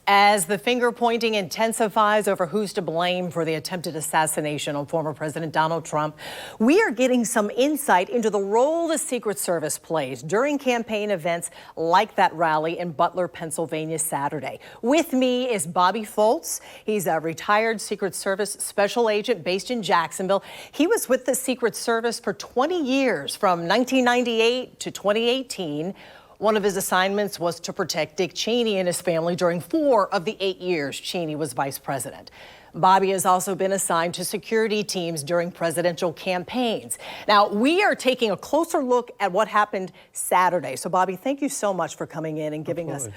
As the finger pointing intensifies over who's to blame for the attempted assassination on former President Donald Trump, we are getting some insight into the role the Secret Service plays during campaign events like that rally in Butler, Pennsylvania Saturday. With me is Bobby Foltz. He's a retired Secret Service special agent based in Jacksonville. He was with the Secret Service for 20 years, from 1998 to 2018. One of his assignments was to protect Dick Cheney and his family during 4 of the 8 years Cheney was vice president. Bobby has also been assigned to security teams during presidential campaigns. Now, we are taking a closer look at what happened Saturday. So, Bobby, thank you so much for coming in and giving us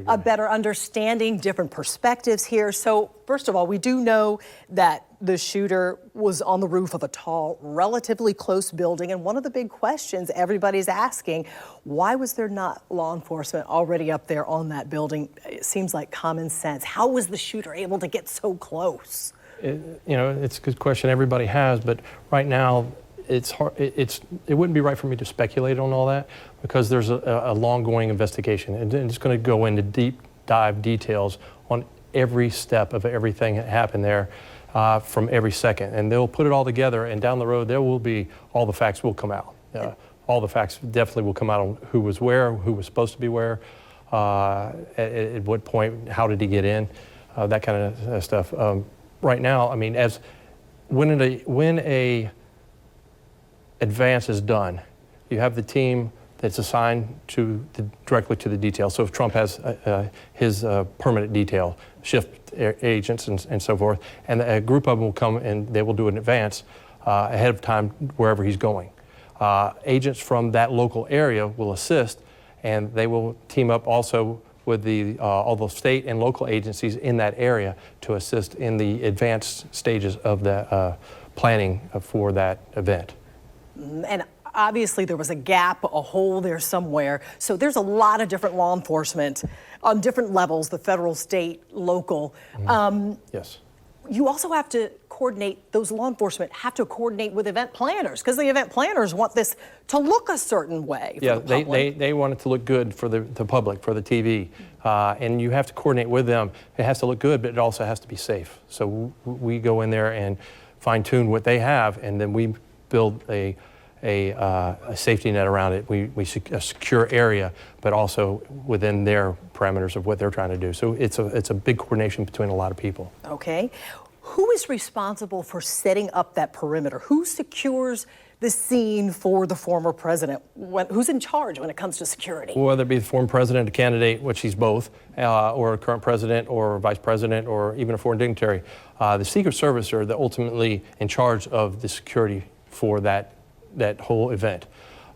a better understanding, different perspectives here. So, first of all, we do know that the shooter was on the roof of a tall, relatively close building. And one of the big questions everybody's asking, why was there not law enforcement already up there on that building? It seems like common sense. How was the shooter able to get so close? It's a good question everybody has, but right now it's hard. It wouldn't be right for me to speculate on all that because there's a long-going investigation, and it's going to go into deep dive details on every step of everything that happened there. From every second, and they'll put it all together, and down the road there will be, all the facts will come out. All the facts definitely will come out on who was where, who was supposed to be where, at what point, how did he get in, that kind of stuff. Right now, I mean, when a advance is done, you have the team that's assigned directly to the detail. So if Trump has his permanent detail, shift agents and so forth, and a group of them will come and they will do an advance ahead of time wherever he's going. Agents from that local area will assist, and they will team up also with all the state and local agencies in that area to assist in the advanced stages of the planning for that event. And obviously there was a gap, a hole there somewhere. So there's a lot of different law enforcement on different levels, the federal, state, local. Yes. You also have to coordinate, those law enforcement have to coordinate with event planners, because the event planners want this to look a certain way for the public. They want it to look good for the public, for the TV. And you have to coordinate with them. It has to look good, but it also has to be safe. So we go in there and fine tune what they have, and then we build a safety net around it. A secure area, but also within their parameters of what they're trying to do. So it's a big coordination between a lot of people. Okay. Who is responsible for setting up that perimeter? Who secures the scene for the former president? Who's in charge when it comes to security? Whether it be the former president, a candidate, which he's both, or a current president, or vice president, or even a foreign dignitary. The Secret Service are ultimately in charge of the security for that whole event.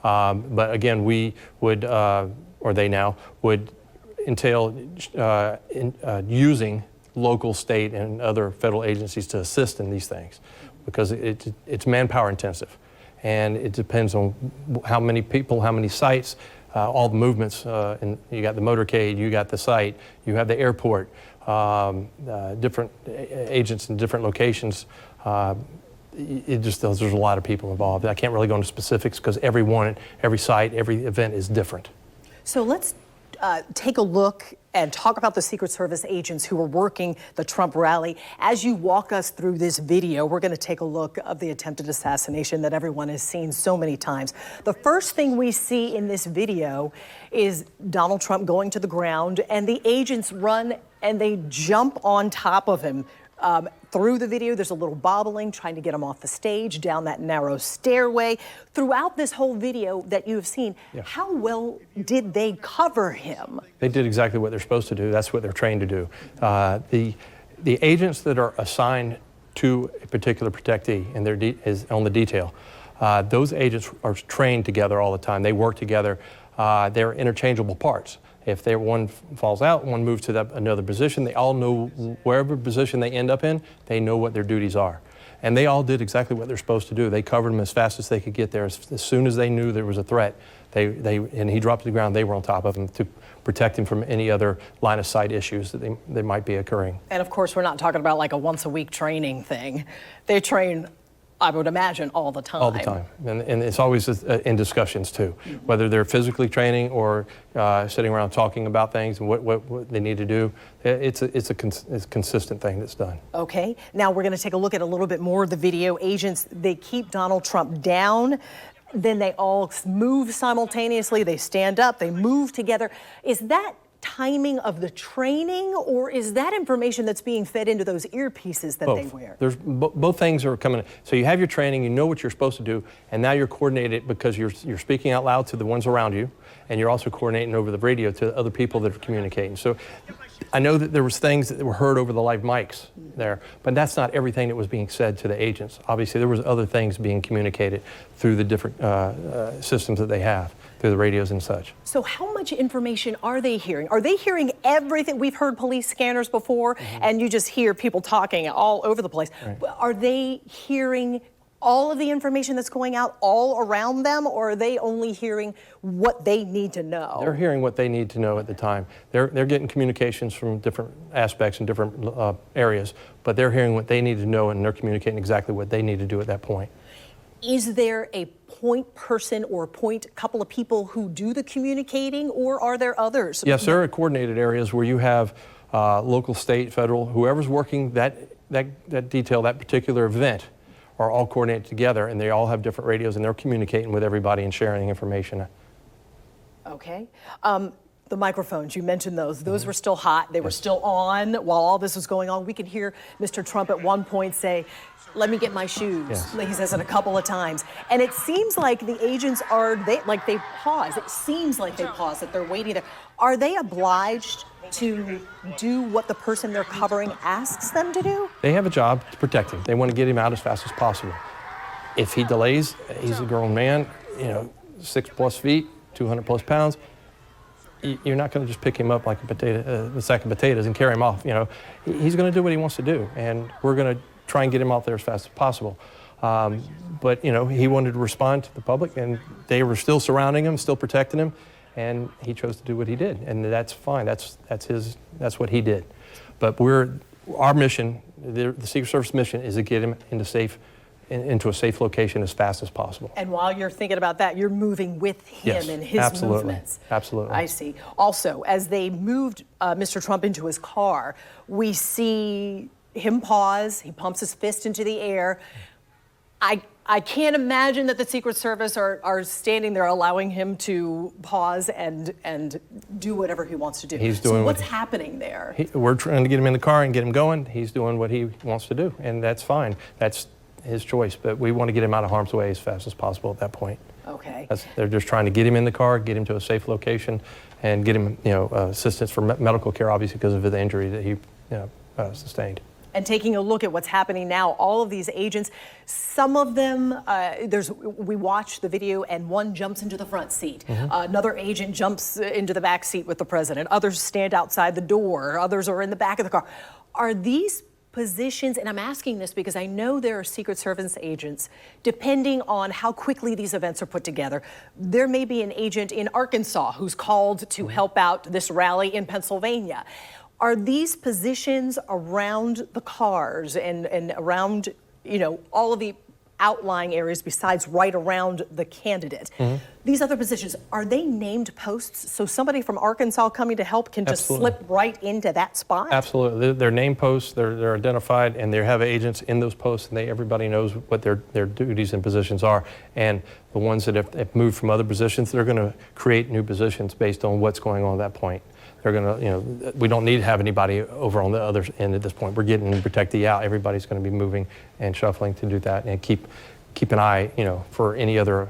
But again, we would, or they now, would entail using local, state, and other federal agencies to assist in these things, because it's manpower intensive. And it depends on how many people, how many sites, all the movements. And you got the motorcade, you got the site, you have the airport, different agents in different locations. There's a lot of people involved. I can't really go into specifics because every site, every event is different. So let's take a look and talk about the Secret Service agents who were working the Trump rally. As you walk us through this video, we're going to take a look of the attempted assassination that everyone has seen so many times. The first thing we see in this video is Donald Trump going to the ground, and the agents run and they jump on top of him. Through the video, there's a little bobbling, trying to get him off the stage, down that narrow stairway. Throughout this whole video that you have seen, how well did they cover him? They did exactly what they're supposed to do. That's what they're trained to do. The agents that are assigned to a particular protectee and is on the detail, those agents are trained together all the time. They work together. They're interchangeable parts. If one falls out, one moves to another position, they all know wherever position they end up in, they know what their duties are. And they all did exactly what they're supposed to do. They covered him as fast as they could get there. As soon as they knew there was a threat, and he dropped to the ground, they were on top of him to protect him from any other line of sight issues that they might be occurring. And of course, we're not talking about like a once-a-week training thing. They train I would imagine all the time. All the time, and it's always in discussions too, whether they're physically training or sitting around talking about things and what they need to do. It's a consistent thing that's done. Okay, now we're going to take a look at a little bit more of the video. Agents, they keep Donald Trump down, then they all move simultaneously, they stand up, they move together. Is that timing of the training, or is that information that's being fed into those earpieces that both. they wear? There's both things are coming. So you have your training, you know what you're supposed to do, and now you're coordinated because you're speaking out loud to the ones around you, and you're also coordinating over the radio to other people that are communicating. So I know that there was things that were heard over the live mics there, but that's not everything that was being said to the agents. Obviously, there was other things being communicated through the different systems that they have, through the radios and such. So how much information are they hearing? Are they hearing everything? We've heard police scanners before, and you just hear people talking all over the place. Right. Are they hearing all of the information that's going out all around them, or are they only hearing what they need to know? They're hearing what they need to know at the time. They're getting communications from different aspects and different areas, but they're hearing what they need to know, and they're communicating exactly what they need to do at that point. Is there a point person or a point couple of people who do the communicating, or are there others? Yes, there are coordinated areas where you have local, state, federal, whoever's working that detail, that particular event, are all coordinated together, and they all have different radios, and they're communicating with everybody and sharing information. Okay. The microphones, you mentioned those. Those were still hot. They were still on while all this was going on. We could hear Mr. Trump at one point say, "Let me get my shoes." Yes. He says it a couple of times. And it seems like the agents they pause. It seems like they pause, that they're waiting there. Are they obliged to do what the person they're covering asks them to do? They have a job to protect him. They want to get him out as fast as possible. If he delays, he's a grown man, 6+ feet, 200+ pounds. You're not going to just pick him up like a sack of potatoes and carry him off. He's going to do what he wants to do, and we're going to try and get him out there as fast as possible. But he wanted to respond to the public, and they were still surrounding him, still protecting him, and he chose to do what he did, and that's fine. That's what he did. But our mission, the Secret Service mission, is to get him into a safe location as fast as possible. And while you're thinking about that, you're moving with him and his movements. Absolutely. I see. Also, as they moved Mr. Trump into his car, we see him pause. He pumps his fist into the air. I can't imagine that the Secret Service are standing there allowing him to pause and do whatever he wants to do. He's doing what's happening there? We're trying to get him in the car and get him going. He's doing what he wants to do, and that's fine. That's his choice, but we want to get him out of harm's way as fast as possible at that point. Okay. They're just trying to get him in the car, get him to a safe location, and get him, assistance for medical care, obviously because of the injury that he, sustained. And taking a look at what's happening now, all of these agents, some of them, we watch the video and one jumps into the front seat. Another agent jumps into the back seat with the president. Others stand outside the door. Others are in the back of the car. Are these positions, and I'm asking this because I know there are Secret Service agents, depending on how quickly these events are put together. There may be an agent in Arkansas who's called to help out this rally in Pennsylvania. Are these positions around the cars and around, all of the outlying areas besides right around the candidate? These other positions, are they named posts? So somebody from Arkansas coming to help can just slip right into that spot? Absolutely. They're named posts, they're identified, and they have agents in those posts, and everybody knows what their duties and positions are. And the ones that have moved from other positions, they're going to create new positions based on what's going on at that point. They're going to, we don't need to have anybody over on the other end at this point. We're getting the protectee out. Everybody's going to be moving and shuffling to do that, and keep an eye, for any other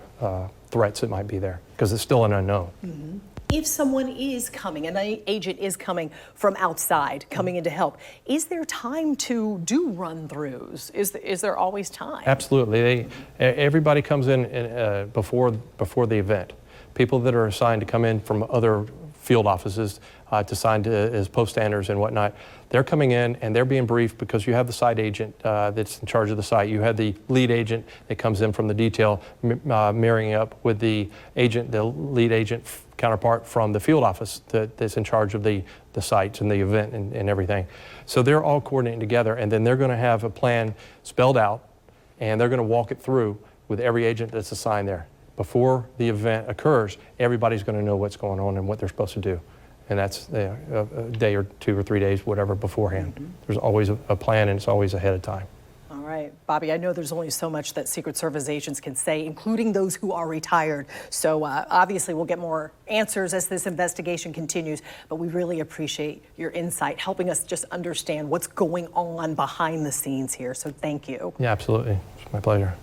threats that might be there, because it's still an unknown. If someone is coming, an agent is coming from outside, coming in to help, is there time to do run-throughs? Is there always time? Absolutely. Everybody comes in before the event. People that are assigned to come in from other field offices to sign as post standers and whatnot, they're coming in and they're being briefed, because you have the site agent that's in charge of the site. You have the lead agent that comes in from the detail, marrying up with the lead agent counterpart from the field office that's in charge of the sites and the event and everything. So they're all coordinating together, and then they're going to have a plan spelled out and they're going to walk it through with every agent that's assigned there. Before the event occurs, everybody's going to know what's going on and what they're supposed to do. And that's a day or 2 or 3 days, whatever, beforehand. There's always a plan, and it's always ahead of time. All right, Bobby, I know there's only so much that Secret Service agents can say, including those who are retired. So obviously we'll get more answers as this investigation continues, but we really appreciate your insight, helping us just understand what's going on behind the scenes here. So thank you. Yeah, absolutely. It's my pleasure.